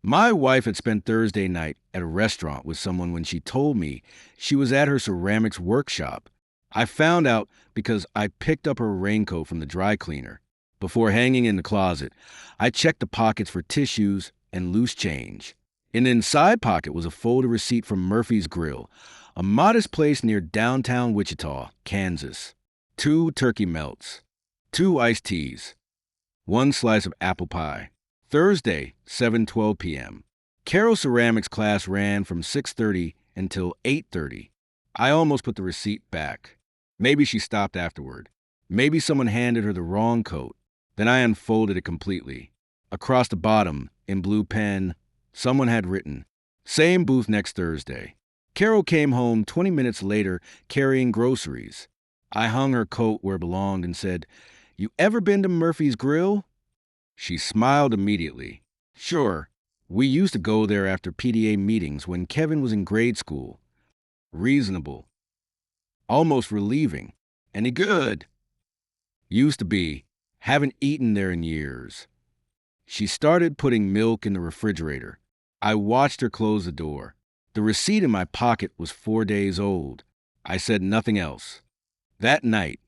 My wife had spent Thursday night at a restaurant with someone when she told me she was at her ceramics workshop. I found out because I picked up her raincoat from the dry cleaner. Before hanging in the closet, I checked the pockets for tissues and loose change. In the inside pocket was a folded receipt from Murphy's Grill, a modest place near downtown Wichita, Kansas. 2 turkey melts, 2 iced teas, 1 slice of apple pie. Thursday, 7:12 p.m. Carol's ceramics class ran from 6:30 until 8:30. I almost put the receipt back. Maybe she stopped afterward. Maybe someone handed her the wrong coat. Then I unfolded it completely. Across the bottom, in blue pen, someone had written, "Same booth next Thursday." Carol came home 20 minutes later carrying groceries. I hung her coat where it belonged and said, "You ever been to Murphy's Grill?" She smiled immediately. "Sure. We used to go there after PTA meetings when Kevin was in grade school." Reasonable. Almost relieving. "Any good?" "Used to be. Haven't eaten there in years." She started putting milk in the refrigerator. I watched her close the door. The receipt in my pocket was 4 days old. I said nothing else. That night,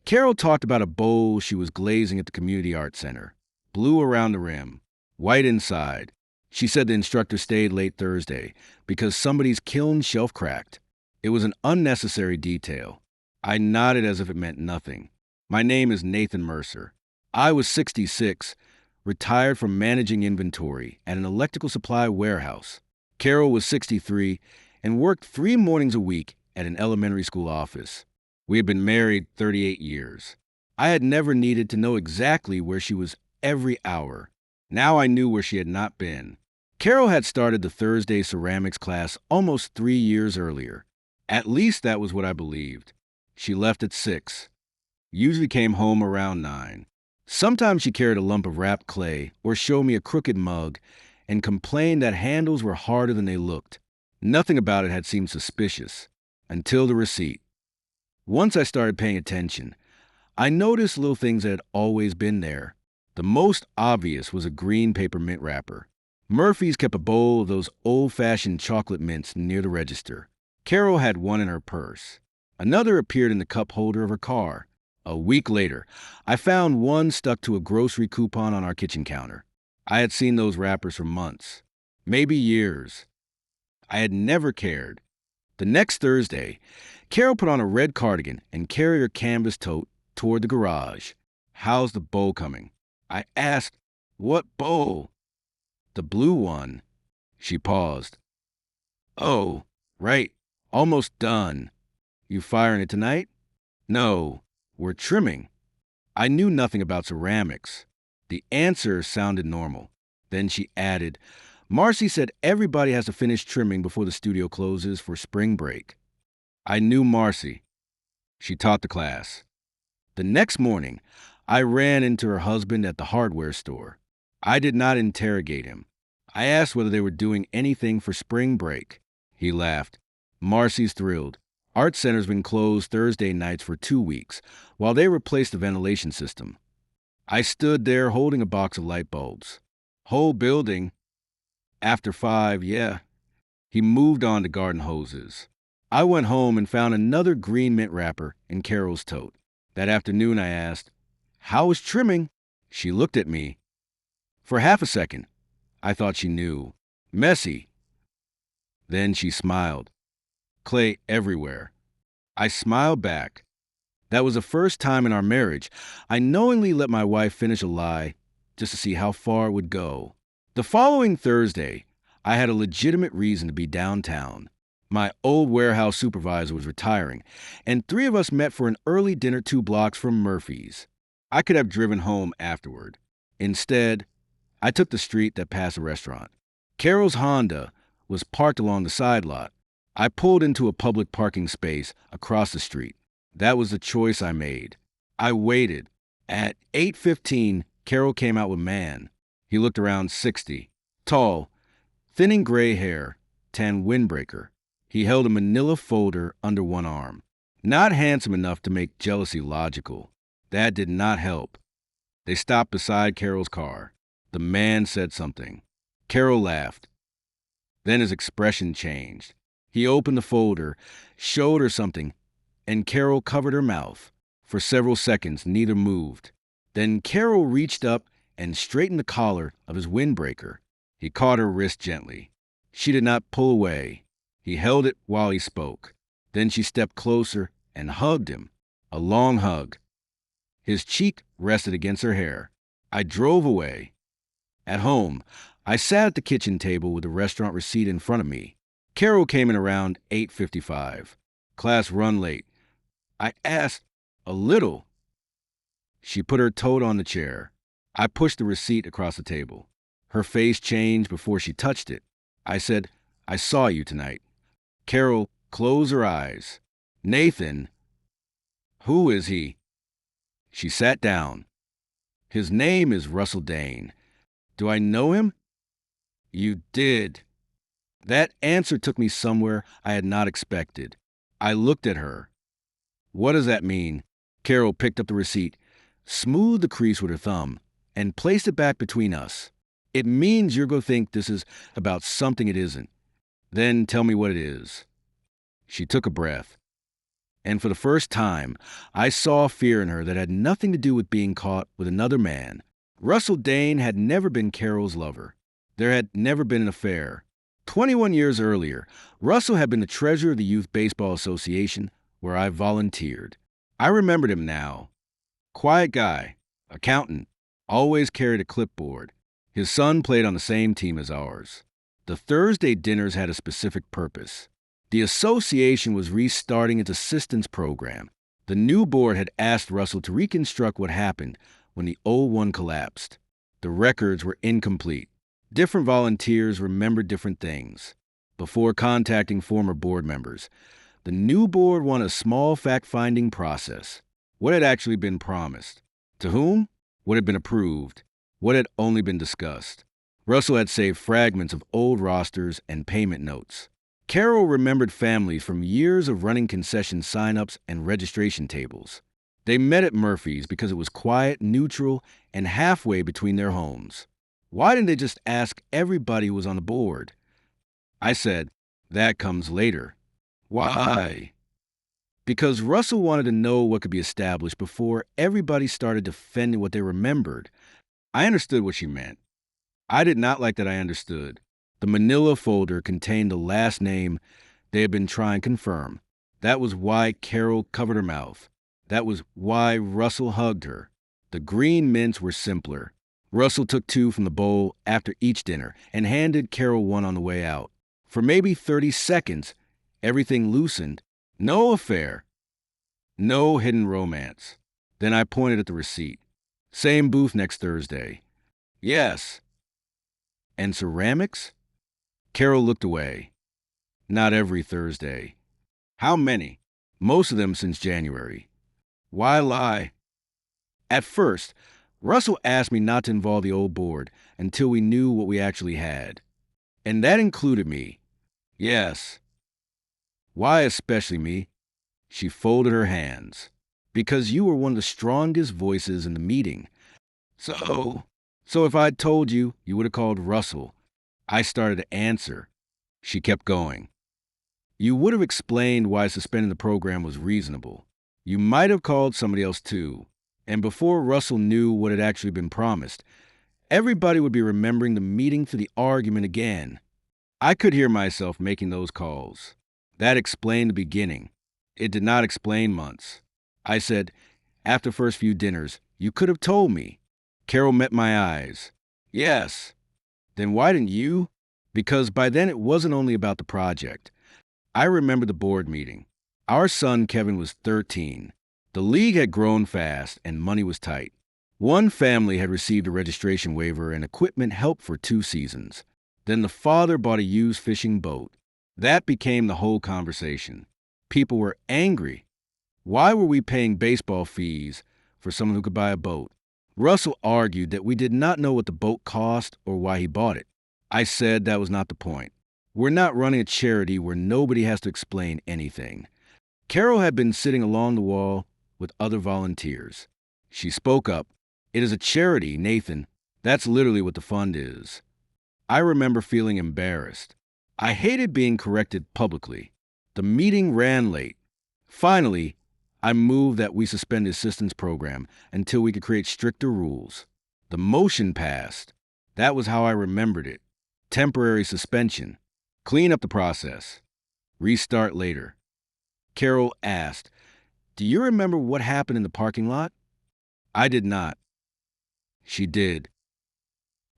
Carol talked about a bowl she was glazing at the community art center. Blue around the rim, white inside. She said the instructor stayed late Thursday because somebody's kiln shelf cracked. It was an unnecessary detail. I nodded as if it meant nothing. My name is Nathan Mercer. I was 66, retired from managing inventory at an electrical supply warehouse. Carol was 63 and worked 3 mornings a week at an elementary school office. We had been married 38 years. I had never needed to know exactly where she was every hour. Now I knew where she had not been. Carol had started the Thursday ceramics class almost 3 years earlier. At least that was what I believed. She left at 6. Usually came home around 9. Sometimes she carried a lump of wrapped clay or showed me a crooked mug and complained that handles were harder than they looked. Nothing about it had seemed suspicious until the receipt. Once I started paying attention, I noticed little things that had always been there. The most obvious was a green paper mint wrapper. Murphy's kept a bowl of those old-fashioned chocolate mints near the register. Carol had one in her purse. Another appeared in the cup holder of her car. A week later, I found one stuck to a grocery coupon on our kitchen counter. I had seen those wrappers for months, maybe years. I had never cared. The next Thursday, Carol put on a red cardigan and carried her canvas tote toward the garage. "How's the bowl coming?" I asked. "What bowl?" "The blue one." She paused. "Oh, right. Almost done." "You firing it tonight?" "No, we're trimming." I knew nothing about ceramics. The answer sounded normal. Then she added, "Marcy said everybody has to finish trimming before the studio closes for spring break." I knew Marcy. She taught the class. The next morning, I ran into her husband at the hardware store. I did not interrogate him. I asked whether they were doing anything for spring break. He laughed. "Marcy's thrilled. Art Center's been closed Thursday nights for 2 weeks while they replaced the ventilation system." I stood there holding a box of light bulbs. "Whole building." "After 5, yeah." He moved on to garden hoses. I went home and found another green mint wrapper in Carol's tote. That afternoon I asked, "How was trimming?" She looked at me. For half a second, I thought she knew. "Messy." Then she smiled. "Clay everywhere." I smiled back. That was the first time in our marriage I knowingly let my wife finish a lie just to see how far it would go. The following Thursday, I had a legitimate reason to be downtown. My old warehouse supervisor was retiring, and 3 of us met for an early dinner 2 blocks from Murphy's. I could have driven home afterward. Instead, I took the street that passed the restaurant. Carol's Honda was parked along the side lot. I pulled into a public parking space across the street. That was the choice I made. I waited. At 8:15, Carol came out with Man. He looked around 60. Tall, thinning gray hair, tan windbreaker. He held a manila folder under one arm. Not handsome enough to make jealousy logical. That did not help. They stopped beside Carol's car. The man said something. Carol laughed. Then his expression changed. He opened the folder, showed her something, and Carol covered her mouth. For several seconds, neither moved. Then Carol reached up and straightened the collar of his windbreaker. He caught her wrist gently. She did not pull away. He held it while he spoke. Then she stepped closer and hugged him. A long hug. His cheek rested against her hair. I drove away. At home, I sat at the kitchen table with the restaurant receipt in front of me. Carol came in around 8:55. Class run late. I asked, a little. She put her toad on the chair. I pushed the receipt across the table. Her face changed before she touched it. I said, I saw you tonight. Carol closed her eyes. Nathan. Who is he? She sat down. His name is Russell Dane. Do I know him? You did. That answer took me somewhere I had not expected. I looked at her. What does that mean? Carol picked up the receipt, smoothed the crease with her thumb, and placed it back between us. It means you're going to think this is about something it isn't. Then tell me what it is. She took a breath. And for the first time, I saw fear in her that had nothing to do with being caught with another man. Russell Dane had never been Carol's lover. There had never been an affair. 21 years earlier, Russell had been the treasurer of the Youth Baseball Association, where I volunteered. I remembered him now. Quiet guy, accountant, always carried a clipboard. His son played on the same team as ours. The Thursday dinners had a specific purpose. The association was restarting its assistance program. The new board had asked Russell to reconstruct what happened when the old one collapsed. The records were incomplete. Different volunteers remembered different things. Before contacting former board members, the new board wanted a small fact-finding process. What had actually been promised? To whom? What had been approved? What had only been discussed? Russell had saved fragments of old rosters and payment notes. Carol remembered families from years of running concession sign-ups and registration tables. They met at Murphy's because it was quiet, neutral, and halfway between their homes. Why didn't they just ask everybody who was on the board? I said, that comes later. Why? Because Russell wanted to know what could be established before everybody started defending what they remembered. I understood what she meant. I did not like that I understood. The manila folder contained the last name they had been trying to confirm. That was why Carol covered her mouth. That was why Russell hugged her. The green mints were simpler. Russell took 2 from the bowl after each dinner and handed Carol 1 on the way out. For maybe 30 seconds, everything loosened. No affair. No hidden romance. Then I pointed at the receipt. Same booth next Thursday. Yes. And ceramics? Carol looked away. Not every Thursday. How many? Most of them since January. Why lie? At first, Russell asked me not to involve the old board until we knew what we actually had. And that included me. Yes. Why especially me? She folded her hands. Because you were one of the strongest voices in the meeting. So if I'd told you, you would have called Russell. I started to answer. She kept going. You would have explained why suspending the program was reasonable. You might have called somebody else too. And before Russell knew what had actually been promised, everybody would be remembering the meeting for the argument again. I could hear myself making those calls. That explained the beginning. It did not explain months. I said, after the first few dinners, you could have told me. Carol met my eyes. Yes. Then why didn't you? Because by then it wasn't only about the project. I remember the board meeting. Our son, Kevin, was 13. The league had grown fast and money was tight. One family had received a registration waiver and equipment help for 2 seasons. Then the father bought a used fishing boat. That became the whole conversation. People were angry. Why were we paying baseball fees for someone who could buy a boat? Russell argued that we did not know what the boat cost or why he bought it. I said that was not the point. We're not running a charity where nobody has to explain anything. Carol had been sitting along the wall with other volunteers. She spoke up. It is a charity, Nathan. That's literally what the fund is. I remember feeling embarrassed. I hated being corrected publicly. The meeting ran late. Finally, I moved that we suspend the assistance program until we could create stricter rules. The motion passed. That was how I remembered it. Temporary suspension. Clean up the process. Restart later. Carol asked, "Do you remember what happened in the parking lot?" I did not. She did.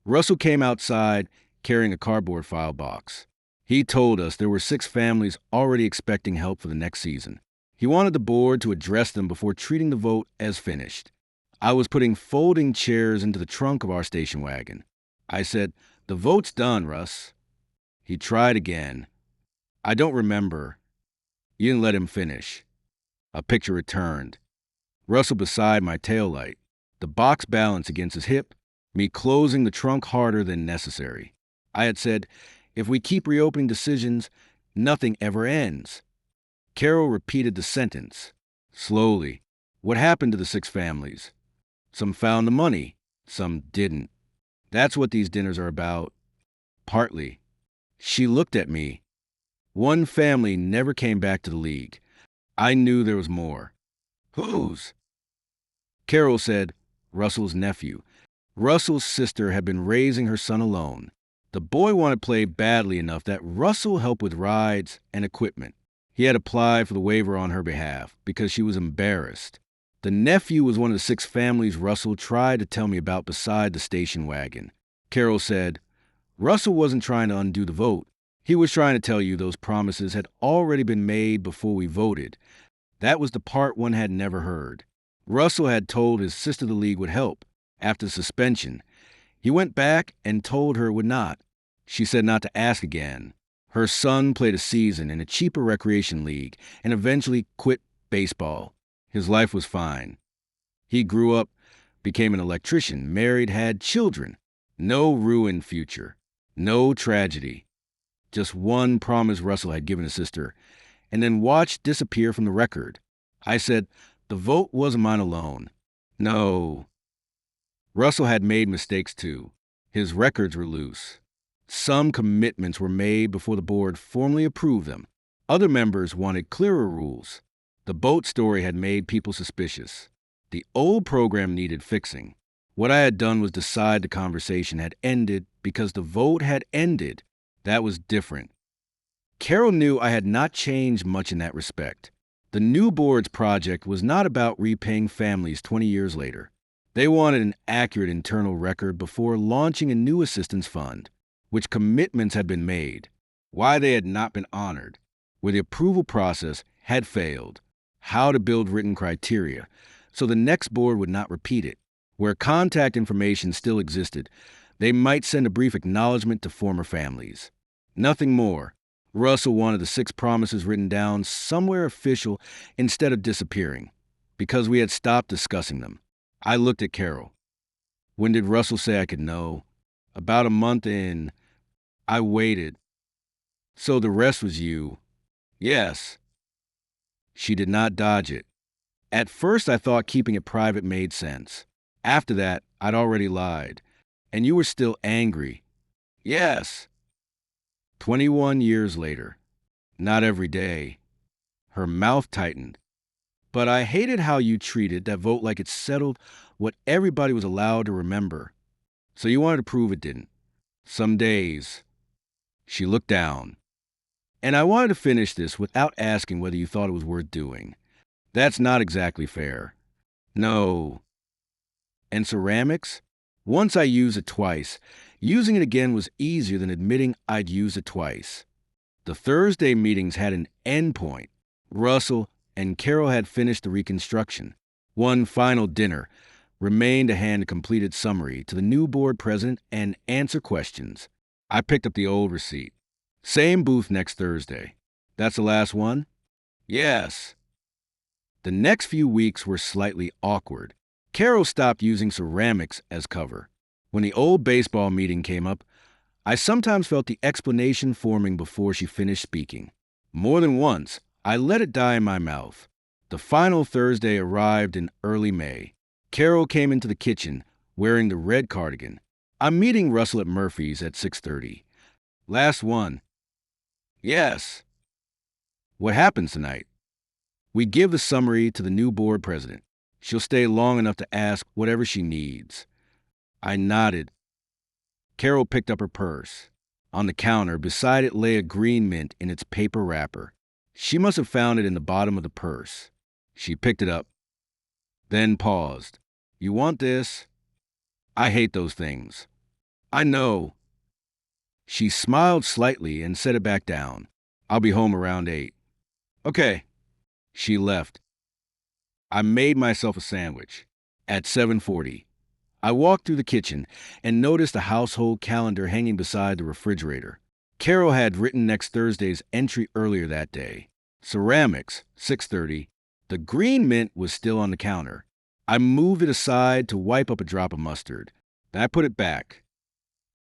Russell came outside carrying a cardboard file box. He told us there were 6 families already expecting help for the next season. He wanted the board to address them before treating the vote as finished. I was putting folding chairs into the trunk of our station wagon. I said, "The vote's done, Russ." He tried again. "I don't remember." You didn't let him finish. A picture returned. Russell beside my taillight, the box balanced against his hip, me closing the trunk harder than necessary. I had said, "If we keep reopening decisions, nothing ever ends." Carol repeated the sentence. Slowly. "What happened to the 6 families? Some found the money, some didn't. That's what these dinners are about." Partly. She looked at me. "One family never came back to the league. I knew there was more." "Whose?" Carol said, "Russell's nephew." Russell's sister had been raising her son alone. The boy wanted to play badly enough that Russell helped with rides and equipment. He had applied for the waiver on her behalf because she was embarrassed. The nephew was one of the 6 families Russell tried to tell me about beside the station wagon. Carol said, "Russell wasn't trying to undo the vote. He was trying to tell you those promises had already been made before we voted. That was the part one had never heard. Russell had told his sister the league would help. After the suspension, he went back and told her it would not. She said not to ask again. Her son played a season in a cheaper recreation league and eventually quit baseball. His life was fine. He grew up, became an electrician, married, had children. No ruined future. No tragedy. Just one promise Russell had given his sister, and then watched disappear from the record." I said, "The vote wasn't mine alone." "No." Russell had made mistakes too. His records were loose. Some commitments were made before the board formally approved them. Other members wanted clearer rules. The boat story had made people suspicious. The old program needed fixing. What I had done was decide the conversation had ended because the vote had ended. That was different. Carol knew I had not changed much in that respect. The new board's project was not about repaying families 20 years later. They wanted an accurate internal record before launching a new assistance fund, which commitments had been made, why they had not been honored, where the approval process had failed, how to build written criteria, so the next board would not repeat it. Where contact information still existed, they might send a brief acknowledgement to former families. Nothing more. Russell wanted the 6 promises written down somewhere official instead of disappearing, because we had stopped discussing them. I looked at Carol. "When did Russell say I could know?" "About a month in." I waited. "So the rest was you?" "Yes." She did not dodge it. At first I thought keeping it private made sense. After that, I'd already lied. "And you were still angry?" "Yes." 21 years later. Not every day. Her mouth tightened. "But I hated how you treated that vote like it settled what everybody was allowed to remember. So you wanted to prove it didn't." "Some days." She looked down. "And I wanted to finish this without asking whether you thought it was worth doing. That's not exactly fair." "No." "And ceramics? Once I used it twice. Using it again was easier than admitting I'd used it twice. The Thursday meetings had an end point. Russell and Carol had finished the reconstruction. One final dinner. Remained to hand a completed summary to the new board president and answer questions. I picked up the old receipt. "Same booth next Thursday." "That's the last one?" "Yes." The next few weeks were slightly awkward. Carol stopped using ceramics as cover. When the old baseball meeting came up, I sometimes felt the explanation forming before she finished speaking. More than once, I let it die in my mouth. The final Thursday arrived in early May. Carol came into the kitchen wearing the red cardigan. I'm meeting Russell at Murphy's at 6:30. Last one. Yes. What happens tonight? We give the summary to the new board president. She'll stay long enough to ask whatever she needs. I nodded. Carol picked up her purse. On the counter, beside it lay a green mint in its paper wrapper. She must have found it in the bottom of the purse. She picked it up, then paused. You want this? I hate those things. I know. She smiled slightly and set it back down. I'll be home around 8. Okay. She left. I made myself a sandwich. At 7:40, I walked through the kitchen and noticed a household calendar hanging beside the refrigerator. Carol had written next Thursday's entry earlier that day. Ceramics, 6:30. The green mint was still on the counter. I moved it aside to wipe up a drop of mustard. Then I put it back.